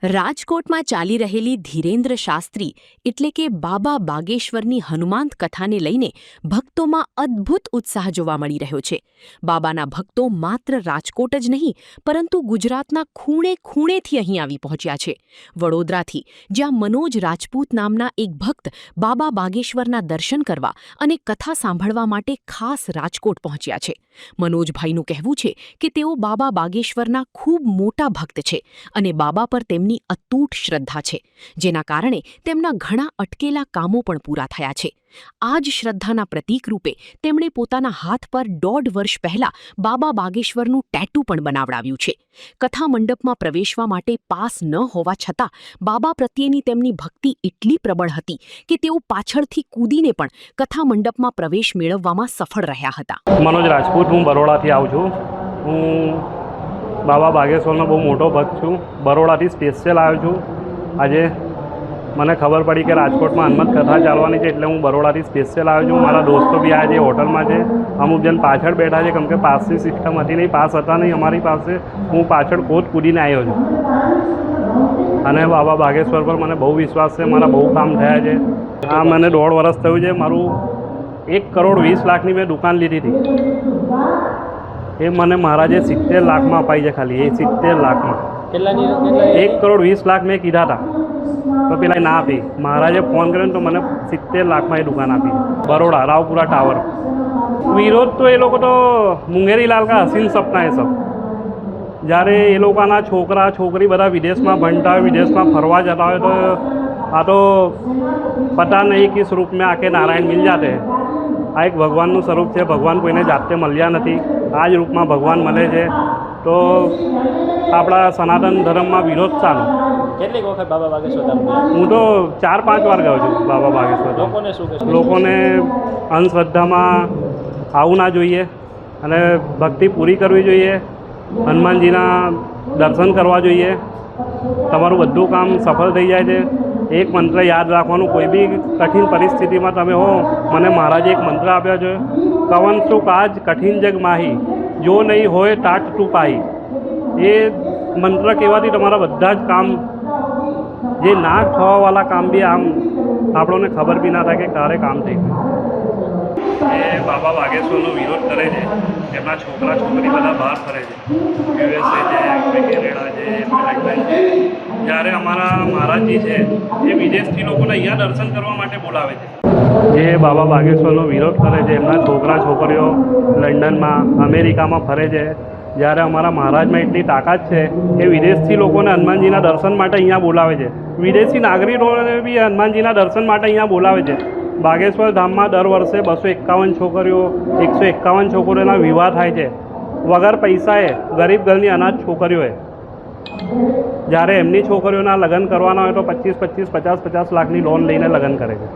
રાજકોટમાં ચાલી રહેલી ધીરેન્દ્ર શાસ્ત્રી એટલે કે બાબા બાગેશ્વરની હનુમાંત કથાને લઈને ભક્તોમાં અદ્ભુત ઉત્સાહ જોવા મળી રહ્યો છે। બાબાના ભક્તો માત્ર રાજકોટ જ નહીં પરંતુ ગુજરાતના ખૂણે ખૂણેથી અહીં આવી પહોંચ્યા છે। વડોદરાથી જ્યાં મનોજ રાજપૂત નામના એક ભક્ત બાબા બાગેશ્વરના દર્શન કરવા અને કથા સાંભળવા માટે ખાસ રાજકોટ પહોંચ્યા છે। મનોજભાઈનું કહેવું છે કે તેઓ બાબા બાગેશ્વરના ખૂબ મોટા ભક્ત છે અને બાબા પર તેમની અતૂટ શ્રદ્ધા છે, જેના કારણે તેમના ઘણા અટકેલા કામો પણ પૂરા થયા છે। આ જ શ્રદ્ધાના પ્રતીક રૂપે તેમણે પોતાના હાથ પર 1.5 વર્ષ પહેલા બાબા બાગેશ્વરનું ટેટુ પણ બનાવડાવ્યું છે। કથા મંડપમાં પ્રવેશવા માટે પાસ ન હોવા છતાં બાબા પ્રત્યેની તેમની ભક્તિ એટલી પ્રબળ હતી કે તેઓ પાછળથી કૂદીને પણ કથા મંડપમાં પ્રવેશ મેળવવામાં સફળ રહ્યા હતા। મનોજ રાજપૂત, હું બરોડાથી આવું છું। હું બાબા બાગેશ્વરનો બહુ મોટો ભક્ત છું। બરોડાથી સ્પેશિયલ આવ્યો છું। આજે મને ખબર પડી કે રાજકોટમાં હનુમત કથા ચાલવાની છે, એટલે હું બરોડાથી સ્પેશિયલ આવ્યો છું। મારા દોસ્તો બી આવ્યા છે, હોટલમાં છે, અમુક જણ પાછળ બેઠા છે, કેમ કે પાસની સિસ્ટમ હતી નહીં, પાસ હતા નહીં અમારી પાસે। હું પાછળ કૂદીને આવ્યો છું અને બાબા બાગેશ્વર પર મને બહુ વિશ્વાસ છે, મારા બહુ કામ થયા છે। આ મને 1.5 વર્ષ થયું છે। મારું 1,20,00,000ની મેં દુકાન લીધી હતી, એ મને મહારાજે 70 લાખમાં અપાઈ છે। ખાલી એ 70 લાખમાં 1,20,00,000 મેં કીધા હતા તો પેલા ના આપી। મહારાજે ફોન કર્યો તો મને 70 લાખમાં એ દુકાન આપી। બરોડા રાવપુરા ટાવર। વિરોધ તો એ લોકો તો મુંગેરી લાલ કા હસીન સપના એ સબ। જ્યારે એ લોકોના છોકરા છોકરી બધા વિદેશમાં ભણતા હોય, વિદેશમાં ફરવા જતા હોય, તો આ તો પતા નહીં કિસ રૂપ में आके नारायण मिल जाते हैं। આ એક ભગવાનનું સ્વરૂપ છે। ભગવાન કોઈને જાતે મળ્યા નથી, આ જ રૂપમાં ભગવાન મળે છે। તો આપણા સનાતન ધર્મમાં વિરોધ ચાલો। કેટલીક વખત બાબા બાગેશ્વર ધામ ગયા? હું તો 4-5 વાર ગયો છું બાબા બાગેશ્વર। લોકોને શું કહેશો? લોકોને અંધશ્રદ્ધામાં આવવું ના જોઈએ અને ભક્તિ પૂરી કરવી જોઈએ। હનુમાનજીના દર્શન કરવા જોઈએ, તમારું બધું કામ સફળ થઈ જાય છે। એક મંત્ર યાદ રાખવાનું, કોઈ બી કઠિન પરિસ્થિતિમાં તમે હો, મને મહારાજે એક મંત્ર આપ્યો છે, કવન શું કાજ કઠિન જગ માહી, જો નહીં હોય ટાટ તું પાહી। એ મંત્ર કહેવાથી તમારા બધા જ કામ, જે ના થવાવાળા કામ બી આમ આપણને ખબર બી ના થાય કે ક્યારે કામ થઈ ગયું। એ બાબા બાગેશ્વરનો વિરોધ કરે છે, એમના છોકરા છોકરી બધા બહાર ફરે છે, USA છે, કેનેડા છે, લંડન છે। જ્યારે અમારા મહારાજજી છે એ વિદેશથી લોકોને અહીંયા દર્શન કરવા માટે બોલાવે છે। એ બાબા બાગેશ્વરનો વિરોધ કરે છે, એમના છોકરા છોકરીઓ લંડનમાં અમેરિકામાં ફરે છે। જ્યારે અમારા મહારાજમાં એટલી તાકાત છે કે વિદેશથી લોકોને હનુમાનજીના દર્શન માટે અહીંયા બોલાવે છે, વિદેશી નાગરિકોને બી હનુમાનજીના દર્શન માટે અહીંયા બોલાવે છે। બાગેશ્વર ધામમાં દર વર્ષે 251 છોકરીઓ, 151 છોકરીઓના વિવાહ થાય છે વગર પૈસાએ, ગરીબ ઘરની અનાથ છોકરીઓએ। જ્યારે એમની છોકરીઓના લગ્ન કરવાના હોય તો 25-50 લાખની લોન લઈને લગ્ન કરે છે।